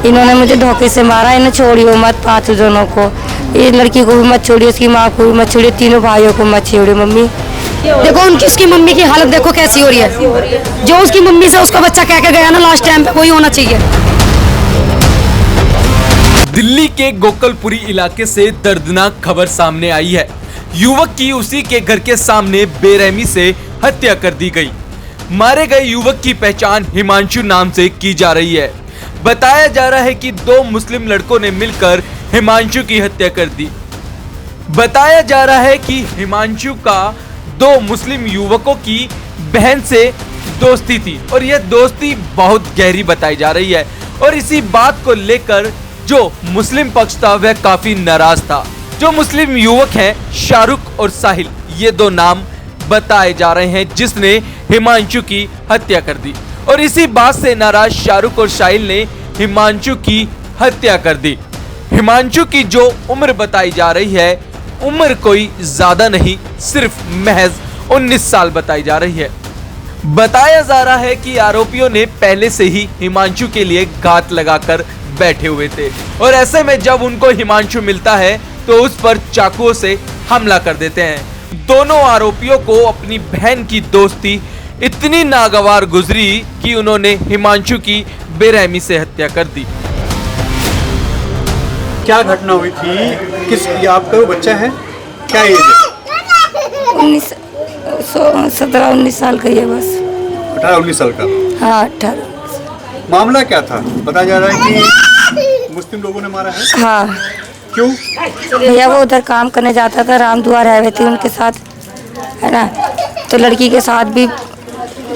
इन्होंने मुझे धोखे से मारा, इन्हें छोड़ियो मत 5 जनों को, ये लड़की को भी मत छोड़िए, उसकी माँ को भी मत छोड़िए, तीनों भाइयों को मत छोड़िए। मम्मी देखो उनकी उसकी मम्मी की हालत देखो कैसी हो रही है। जो उसकी मम्मी से उसका बच्चा कह के गया ना लास्ट टाइम पे, वही होना चाहिए। दिल्ली के गोकलपुरी इलाके से दर्दनाक खबर सामने आई है। युवक की उसी के घर के सामने बेरहमी से हत्या कर दी गई। मारे गए युवक की पहचान हिमांशु नाम से की जा रही है। बताया जा रहा है कि 2 मुस्लिम लड़कों ने मिलकर हिमांशु की हत्या कर दी। बताया जा रहा है कि हिमांशु का 2 मुस्लिम युवकों की बहन से दोस्ती थी और यह दोस्ती बहुत गहरी बताई जा रही है। और इसी बात को लेकर जो मुस्लिम पक्ष था वह काफी नाराज था। जो मुस्लिम युवक हैं शाहरुख और साहिल, ये 2 नाम बताए जा रहे हैं जिसने हिमांशु की हत्या कर दी। और इसी बात से नाराज शाहरुख और साहिल ने हिमांशु की हत्या कर दी। हिमांशु की जो उम्र बताई जा रही है, उम्र कोई ज्यादा नहीं, सिर्फ महज 19 साल बताई जा रही है। बताया जा रहा है कि आरोपियों ने पहले से ही हिमांशु के लिए घात लगाकर बैठे हुए थे और ऐसे में जब उनको हिमांशु मिलता है तो उस पर चाकुओं से हमला कर देते हैं। दोनों आरोपियों को अपनी बहन की दोस्ती इतनी नागवार गुजरी कि उन्होंने हिमांशु की बेरहमी से हत्या कर दी। क्या घटना हुई थी? किस आपका वो बच्चा है, क्या एज है? 17-19 साल का ये बस। 18-19 साल का? हाँ 18। मामला क्या था? बताया जा रहा है कि मुस्लिम लोगों ने मारा है। हाँ। क्यों? भैया वो उधर काम करने जाता था, रामदुआ रह थी उनके साथ, है ना। तो लड़की के साथ भी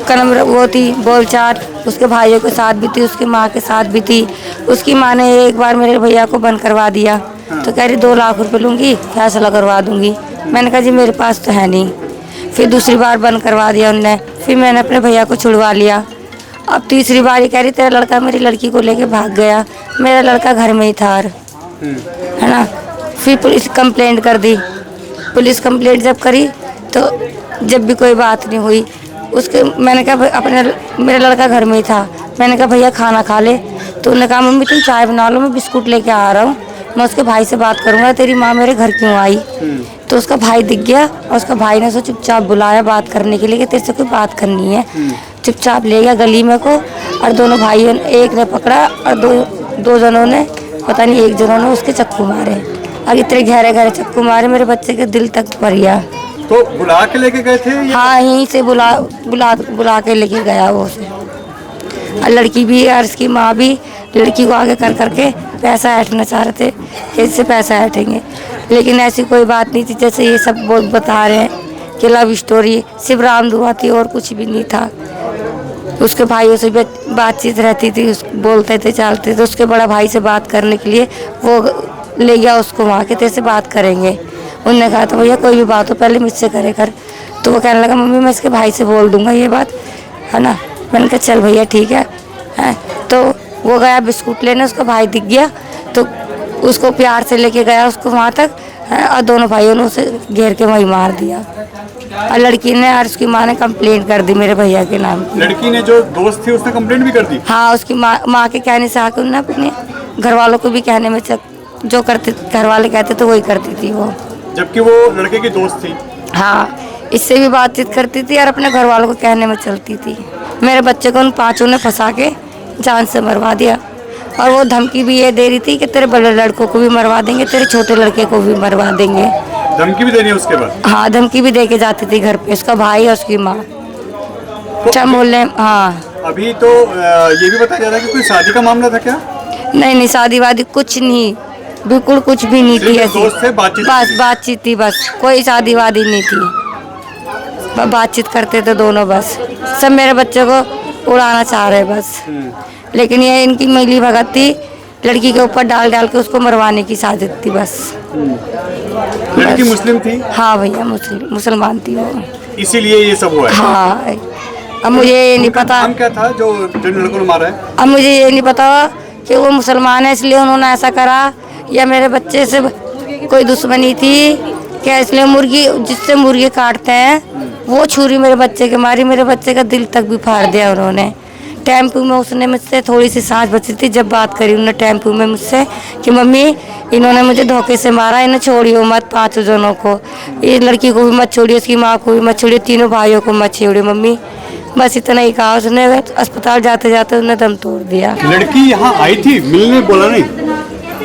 कलम वो थी बोलचाल, उसके भाइयों के साथ भी थी, उसकी माँ के साथ भी थी। उसकी माँ ने एक बार मेरे भैया को बंद करवा दिया। तो कह रही 2 लाख रुपए लूँगी, फैसला करवा दूँगी। मैंने कहा जी मेरे पास तो है नहीं। फिर दूसरी बार बंद करवा दिया उनने। फिर मैंने अपने भैया को छुड़वा लिया। अब तीसरी बार ये कह रही तेरा लड़का मेरी लड़की को लेके भाग गया। मेरा लड़का घर में ही था, है ना। फिर पुलिस कंप्लेंट कर दी। पुलिस कंप्लेंट जब करी तो जब भी कोई बात नहीं हुई, उसके मैंने कहा अपने मेरा लड़का घर में ही था। मैंने कहा भैया खाना खा ले। तो उन्होंने कहा मम्मी तुम चाय बना लो, मैं बिस्कुट लेके आ रहा हूँ, मैं उसके भाई से बात करूँगा, तेरी माँ मेरे घर क्यों आई। तो उसका भाई दिख गया और उसका भाई ने उसे चुपचाप बुलाया बात करने के लिए कि तेरे से कोई बात करनी है। चुपचाप ले गया गली में को और दोनों भाइयों ने, एक ने पकड़ा और दो जनों ने, पता नहीं एक जनों ने उसके चक्कू मारे और इतने गहरे गहरे चक्कू मारे मेरे बच्चे के दिल तक भर गया। तो बुला के लेके गए थे? हाँ यहीं से बुला के लेके गया वो उसे। और लड़की भी और उसकी माँ भी लड़की को आगे कर करके पैसा ऐंठना चाह रहे थे कि इससे पैसा ऐंठेंगे, लेकिन ऐसी कोई बात नहीं थी जैसे ये सब बता रहे हैं कि लव स्टोरी, सिर्फ रामदुआ थी और कुछ भी नहीं था। उसके भाइयों से भी बातचीत रहती थी, बोलते थे चलते थे। उसके बड़ा भाई से बात करने के लिए वो ले गया उसको वहाँ के, तेरे से बात करेंगे। उनने कहा तो भैया कोई भी बात हो पहले मुझसे करे कर। तो वो कहने लगा मम्मी मैं इसके भाई से बोल दूंगा ये बात, है ना। मैंने कहा चल भैया ठीक है। तो वो गया बिस्कुट लेने, उसका भाई दिख गया तो उसको प्यार से लेके गया उसको वहाँ तक, और दोनों भाइयों ने उसे घेर के वहीं मार दिया। और लड़की ने और उसकी माँ ने कंप्लेंट कर दी मेरे भैया के नाम की। लड़की ने जो दोस्त थी उसने कंप्लेंट भी कर दी? हाँ उसकी माँ के कहने से आके उन्होंने अपने घर वालों को भी कहने में जो करते घर वाले कहते थे वही करती थी वो, जबकि वो लड़के की दोस्त थी। हाँ इससे भी बातचीत करती थी और अपने घर वालों को कहने में चलती थी। मेरे बच्चे को उन 5 ने फंसा के जान से मरवा दिया और वो धमकी भी ये दे रही थी कि तेरे बड़े लड़कों को भी मरवा देंगे, तेरे छोटे लड़के को भी मरवा देंगे। धमकी भी देनी है उसके बाद? हाँ धमकी भी दे के जाती थी घर पे, उसका भाई और उसकी माँ। अच्छा बोल रहे हाँ। अभी तो ये भी बताया जा रहा है कि कोई शादी का मामला था क्या? नहीं शादी वादी कुछ नहीं, बिल्कुल कुछ भी नहीं थी ऐसी। बस बातचीत थी, बस कोई शादी वादी नहीं थी। बातचीत करते थे दोनों, बस सब मेरे बच्चे को उड़ाना चाह रहे बस। लेकिन ये इनकी मिली भगत थी, लड़की के ऊपर डाल के उसको मरवाने की साजिश थी बस। लड़की मुस्लिम थी? हाँ भैया मुसलमान थी वो, इसीलिए ये सब हुआ है। हाँ अब मुझे ये नहीं पता नाम क्या था जो जिन लड़कों ने मारा है? अब मुझे ये नहीं पता कि वो मुसलमान है इसलिए उन्होंने ऐसा करा या मेरे बच्चे से कोई दुश्मनी थी क्या, इसलिए मुर्गी जिससे मुर्गी काटते हैं वो छुरी मेरे बच्चे के मारी, मेरे बच्चे का दिल तक भी फाड़ दिया उन्होंने। टेम्पू में उसने मुझसे थोड़ी सी सांस बची थी, जब बात करी उन्होंने टेम्पू में मुझसे कि मम्मी इन्होंने मुझे धोखे से मारा, इन्हें छोड़ियो मत, 5 जनों को, ये लड़की को भी मत छोड़ियो, उसकी माँ को भी मत छोड़ियो, तीनों भाइयों को मत छोड़ियो मम्मी। बस इतना ही कहा उसने। अस्पताल जाते जाते उसने दम तोड़ दिया। लड़की यहाँ आई थी मिलने, बोला नहीं?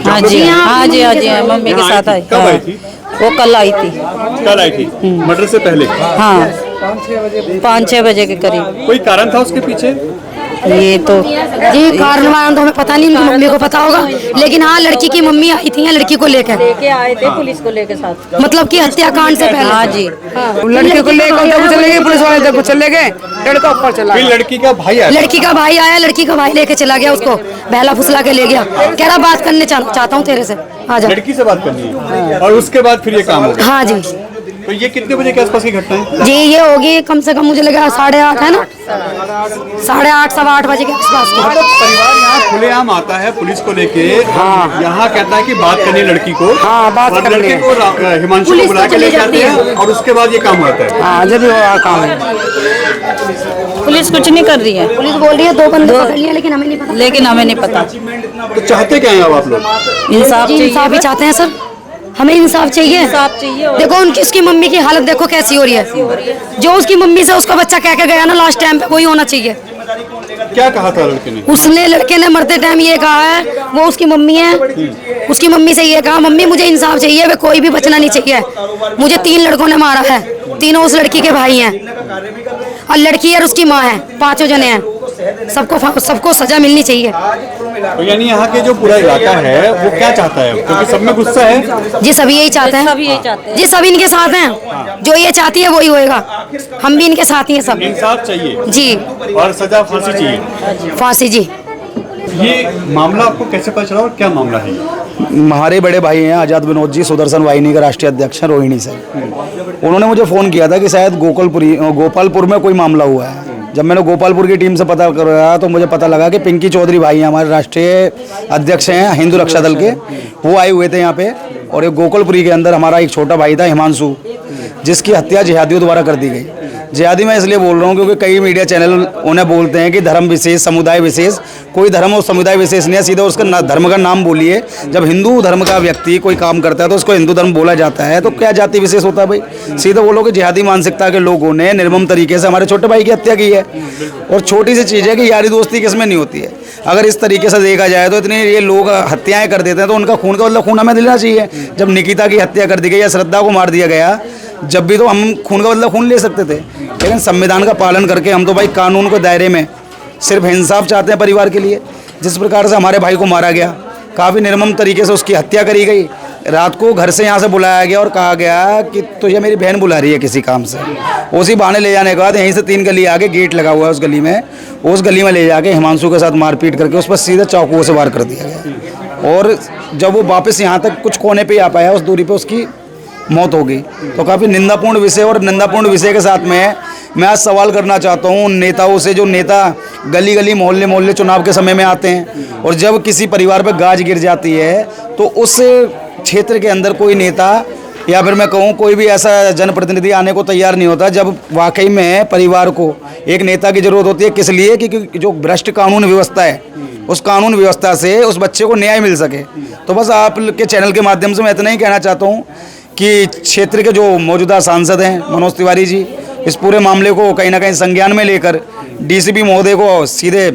हाँ जी, हाँ जी, हाँ जी, मम्मी के साथ आई। कब आई थी? वो कल आई थी। कल आई थी मर्डर से पहले? हाँ, 5-6 बजे के करीब। कोई कारण था उसके पीछे? ये तो जी कारण वारण तो हमें पता नहीं, उनकी मम्मी को पता होगा, लेकिन हाँ लड़की की मम्मी आई थी यहाँ लड़की को लेकर, आए थे पुलिस को लेके साथ, मतलब कि हत्याकांड से पहले। हाँ जी, लड़के को लेकर चले गए, पुलिस वाले देखो चले गए, लड़का ऊपर चला फिर लड़की का भाई आया? लड़की का भाई आया, लड़की का भाई लेके चला गया उसको, बहला फुसला के ले गया, कह रहा बात करने चाहता हूँ तेरे से, आ जा। लड़की से बात करनी है और उसके बाद फिर ये काम हो गया। हाँ जी, तो ये कितने बजे के आसपास की घटना है? जी ये होगी कम से कम मुझे लगा 8:30 है ना, 8:30 8:15 बजे के आसपास की। मतलब परिवार यहाँ खुलेआम आता है पुलिस को लेके, यहाँ कहता है कि बात करनी है लड़की को, और लड़के को हिमांशु को बुला के ले जाते हैं और उसके बाद ये काम होता है। हाँ जब काम है। पुलिस कुछ नहीं कर रही है, पुलिस बोल रही है 2 बंदे पकड़ लिए, लेकिन हमें नहीं पता। लेकिन हमें नहीं पता। तो चाहते क्या हैं अब आप लोग? इंसाफ जी इंसाफ भी चाहते हैं सर, हमें इंसाफ चाहिए। इंसाफ चाहिए। देखो उनकी उसकी मम्मी की हालत देखो कैसी हो रही है, जो उसकी मम्मी से उसका बच्चा कह के गया ना लास्ट टाइम पे, वही होना चाहिए। क्या कहा था लड़के ने? उसने लड़के ने मरते टाइम ये कहा है, वो उसकी मम्मी है, उसकी मम्मी से ये कहा मम्मी मुझे इंसाफ चाहिए, वे कोई भी बचना नहीं चाहिए, मुझे 3 लड़कों ने मारा है, तीनों उस लड़की के भाई हैं, और लड़की और उसकी माँ है, 5 जने हैं, सबको सजा मिलनी चाहिए। तो यानी यहाँ के जो पूरा इलाका है वो क्या चाहता है? क्योंकि सब में गुस्सा है। जी सभी यही चाहते हैं, सभी यही चाहते हैं। जी सभी इनके साथ हैं, जो ये चाहती है वही होएगा, हम भी इनके साथ ही हैं सब। इंसाफ चाहिए जी और सजा फांसी चाहिए। फांसी जी। ये मामला आपको कैसे पता चला और क्या मामला है? हमारे बड़े भाई हैं आज़ाद विनोद जी, सुदर्शन वाहिनी के राष्ट्रीय अध्यक्ष हैं रोहिणी से। उन्होंने मुझे फ़ोन किया था कि शायद गोपालपुर में कोई मामला हुआ है। जब मैंने गोपालपुर की टीम से पता कराया तो मुझे पता लगा कि पिंकी चौधरी भाई हैं, हमारे राष्ट्रीय अध्यक्ष हैं हिंदू रक्षा दल के, वो आए हुए थे यहाँ पे। और एक गोपालपुरी के अंदर हमारा एक छोटा भाई था हिमांशु, जिसकी हत्या जिहादियों द्वारा कर दी गई। जिहादी मैं इसलिए बोल रहा हूँ क्योंकि कई मीडिया चैनल उन्हें बोलते हैं कि धर्म विशेष, समुदाय विशेष। कोई धर्म और समुदाय विशेष नहीं है, सीधा उसका धर्म का नाम बोलिए। जब हिंदू धर्म का व्यक्ति कोई काम करता है तो उसको हिंदू धर्म बोला जाता है, तो क्या जाति विशेष होता है भाई? सीधा बोलो कि जिहादी मानसिकता के लोगों ने निर्मम तरीके से हमारे छोटे भाई की हत्या की है। और छोटी सी चीज़ है कि यारी दोस्ती किसमें नहीं होती है। अगर इस तरीके से देखा जाए तो इतनी ये लोग हत्याएं कर देते हैं, तो उनका खून का बदला खून हमें देना चाहिए। जब निकिता की हत्या कर दी गई या श्रद्धा को मार दिया गया, जब भी तो हम खून का बदला खून ले सकते थे, लेकिन संविधान का पालन करके हम तो भाई कानून के दायरे में सिर्फ इंसाफ चाहते हैं परिवार के लिए। जिस प्रकार से हमारे भाई को मारा गया, काफ़ी निर्मम तरीके से उसकी हत्या करी गई। रात को घर से यहाँ से बुलाया गया और कहा गया कि तो ये मेरी बहन बुला रही है किसी काम से। उसी बहाने ले जाने के बाद यहीं से 3 गली आगे गेट लगा हुआ है उस गली में, उस गली में ले जाके हिमांशु के साथ मारपीट करके उस पर सीधे चाकुओं से वार कर दिया गया। और जब वो वापस यहाँ तक कुछ कोने पे आ पाया, उस दूरी पे उसकी मौत हो गई। तो काफ़ी निंदापूर्ण विषय, और निंदापूर्ण विषय के साथ में मैं आज सवाल करना चाहता हूँ उन नेताओं से, जो नेता गली गली मोहल्ले मोहल्ले चुनाव के समय में आते हैं, और जब किसी परिवार पर गाज गिर जाती है तो उस क्षेत्र के अंदर कोई नेता या फिर मैं कहूँ कोई भी ऐसा जनप्रतिनिधि आने को तैयार नहीं होता, जब वाकई में परिवार को एक नेता की ज़रूरत होती है। किस लिए? क्योंकि जो भ्रष्ट कानून व्यवस्था है, उस कानून व्यवस्था से उस बच्चे को न्याय मिल सके। तो बस आपके चैनल के माध्यम से मैं इतना ही कहना चाहता हूँ कि क्षेत्र के जो मौजूदा सांसद हैं मनोज तिवारी जी, इस पूरे मामले को कहीं ना कहीं संज्ञान में लेकर डीसीपी महोदय को सीधे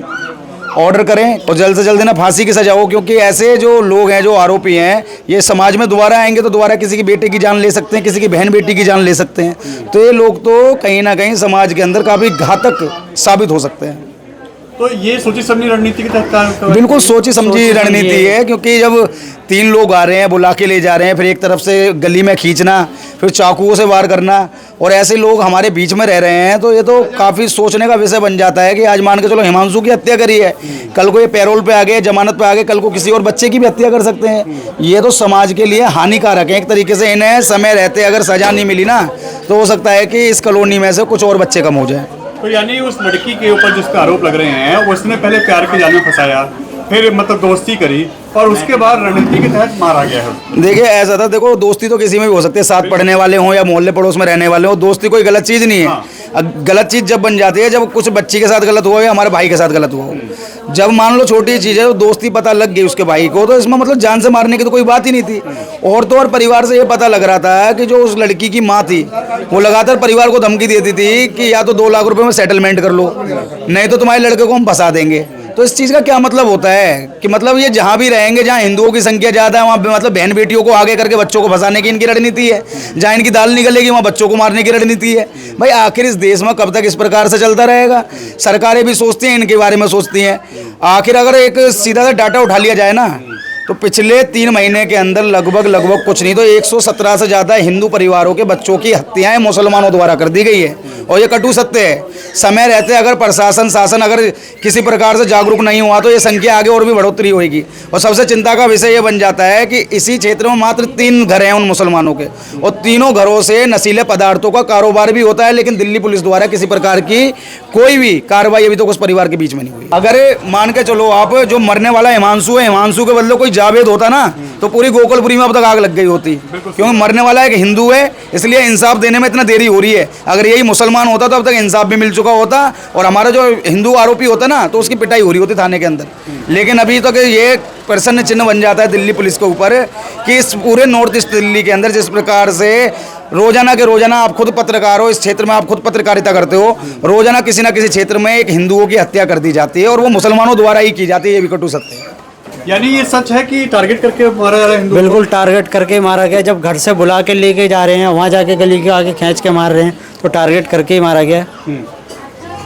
ऑर्डर करें और जल्द से जल्द ना फांसी की सजा हो। क्योंकि ऐसे जो लोग हैं, जो आरोपी हैं, ये समाज में दोबारा आएंगे तो दोबारा किसी की बेटे की जान ले सकते हैं, किसी की बहन बेटी की जान ले सकते हैं। तो ये लोग तो कहीं ना कहीं समाज के अंदर काफ़ी घातक साबित हो सकते हैं। तो ये सोची समझी रणनीति के तहत बिल्कुल सोची समझी रणनीति है। क्योंकि जब 3 लोग आ रहे हैं, बुला के ले जा रहे हैं, फिर एक तरफ से गली में खींचना, फिर चाकुओं से वार करना, और ऐसे लोग हमारे बीच में रह रहे हैं, तो ये तो काफ़ी सोचने का विषय बन जाता है कि आज मान के चलो हिमांशु की हत्या करी है, कल को ये पैरोल पे आ गए, जमानत पे आ गए, कल को किसी और बच्चे की भी हत्या कर सकते हैं। ये तो समाज के लिए हानिकारक है एक तरीके से। इन्हें समय रहते अगर सजा नहीं मिली ना, तो हो सकता है कि इस कॉलोनी में से कुछ और बच्चे कम हो जाए। तो यानी उस लड़की के ऊपर जिसका आरोप लग रहे हैं, वो उसने पहले प्यार के जाल में फंसाया, फिर मतलब दोस्ती करी और उसके बाद रणनीति के तहत मारा गया है। देखिए ऐसा था, देखो दोस्ती तो किसी में भी हो सकती है, साथ पढ़ने वाले हों या मोहल्ले पड़ोस में रहने वाले हों, दोस्ती कोई गलत चीज़ नहीं है। गलत चीज़ जब बन जाती है जब कुछ बच्ची के साथ गलत हुआ या हमारे भाई के साथ गलत हुआ हो। जब मान लो छोटी चीज़ है तो दोस्ती पता लग गई उसके भाई को, तो इसमें मतलब जान से मारने की तो कोई बात ही नहीं थी। और तो और परिवार से ये पता लग रहा था कि जो उस लड़की की माँ थी वो लगातार परिवार को धमकी देती थी कि या तो 2 लाख रुपए में सेटलमेंट कर लो, नहीं तो तुम्हारे लड़के को हम फंसा देंगे। तो इस चीज़ का क्या मतलब होता है कि मतलब ये जहाँ भी रहेंगे, जहाँ हिंदुओं की संख्या ज़्यादा है वहाँ मतलब बहन बेटियों को आगे करके बच्चों को फंसाने की इनकी रणनीति है। जहाँ इनकी दाल निकलेगी वहाँ बच्चों को मारने की रणनीति है। भाई आखिर इस देश में कब तक इस प्रकार से चलता रहेगा? सरकारें भी सोचती हैं, इनके बारे में सोचती हैं। आखिर अगर एक सीधा सा डाटा उठा लिया जाए ना तो पिछले 3 महीने के अंदर लगभग कुछ नहीं तो 117 से ज़्यादा हिंदू परिवारों के बच्चों की हत्याएं मुसलमानों द्वारा कर दी गई है। और ये कटु सत्य है। समय रहते अगर प्रशासन शासन अगर किसी प्रकार से जागरूक नहीं हुआ तो ये संख्या आगे और भी बढ़ोतरी होगी। और सबसे चिंता का विषय ये बन जाता है कि इसी क्षेत्र में मात्र 3 घर हैं उन मुसलमानों के, और तीनों घरों से नशीले पदार्थों का कारोबार भी होता है। लेकिन दिल्ली पुलिस द्वारा किसी प्रकार की कोई भी कार्रवाई अभी तक उस परिवार के बीच में नहीं हुई। अगर मान के चलो आप, जो मरने वाला हिमांशु है, हिमांशु के बदले कोई जावेद होता ना तो पूरी गोकुलपुरी में अब तक आग लग गई होती। क्योंकि मरने वाला एक हिंदू है, इसलिए इंसाफ देने में इतना देरी हो रही है। अगर यही मुसलमान होता तो अब तक इंसाफ भी मिल चुका होता, और हमारा जो हिंदू आरोपी होता ना तो उसकी पिटाई हो रही होती थाने के अंदर। लेकिन अभी तक ये प्रश्न चिन्ह बन जाता है दिल्ली पुलिस के ऊपर कि इस पूरे नॉर्थ ईस्ट दिल्ली के अंदर जिस प्रकार से रोजाना के रोजाना, आप खुद पत्रकार हो, इस क्षेत्र में आप खुद पत्रकारिता करते हो, रोजाना किसी ना किसी क्षेत्र में एक हिंदुओं की हत्या कर दी जाती है और वो मुसलमानों द्वारा ही की जाती है। ये भी कटु सत्य है। यानी ये सच है कि टारगेट करके मारा जा रहा है हिंदू? बिल्कुल टारगेट करके मारा गया। जब घर से बुला के लेके जा रहे हैं, वहाँ जाके गली के आगे खींच के मार रहे हैं, तो टारगेट करके ही मारा गया।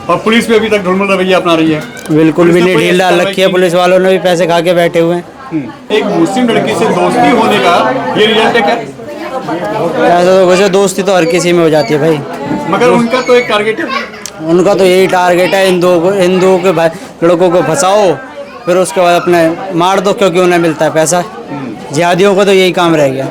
और पुलिस भी अभी तक ढुलमुल रवैया अपना रही है? बिल्कुल भी नहीं ढील डाल रखी है। पुलिस वालों ने भी पैसे खा के बैठे हुए हैं। एक मुस्लिम लड़की से दोस्ती होने का ये रिजल्ट है क्या? ऐसा तो वैसे दोस्ती तो हर किसी में हो जाती है भाई, मगर उनका तो एक टारगेट है। उनका तो यही टारगेट है, हिंदुओं के लड़कों को फंसाओ, फिर उसके बाद अपने मार दो, क्योंकि उन्हें मिलता है पैसा। जिहादियों का तो यही काम रह गया।